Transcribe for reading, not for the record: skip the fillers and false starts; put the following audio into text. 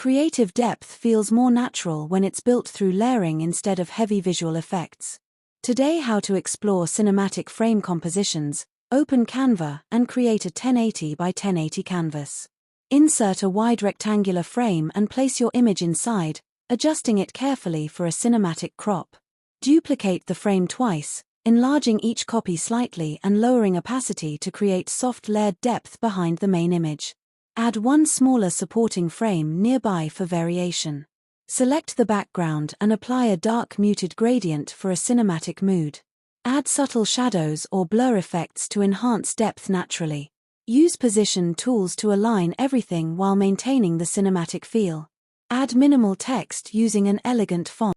Creative depth feels more natural when it's built through layering instead of heavy visual effects. Today, how to explore cinematic frame compositions. Open Canva and create a 1080 by 1080 canvas. Insert a wide rectangular frame and place your image inside, adjusting it carefully for a cinematic crop. Duplicate the frame twice, enlarging each copy slightly and lowering opacity to create soft layered depth behind the main image. Add one smaller supporting frame nearby for variation. Select the background and apply a dark muted gradient for a cinematic mood. Add subtle shadows or blur effects to enhance depth naturally. Use position tools to align everything while maintaining the cinematic feel. Add minimal text using an elegant font.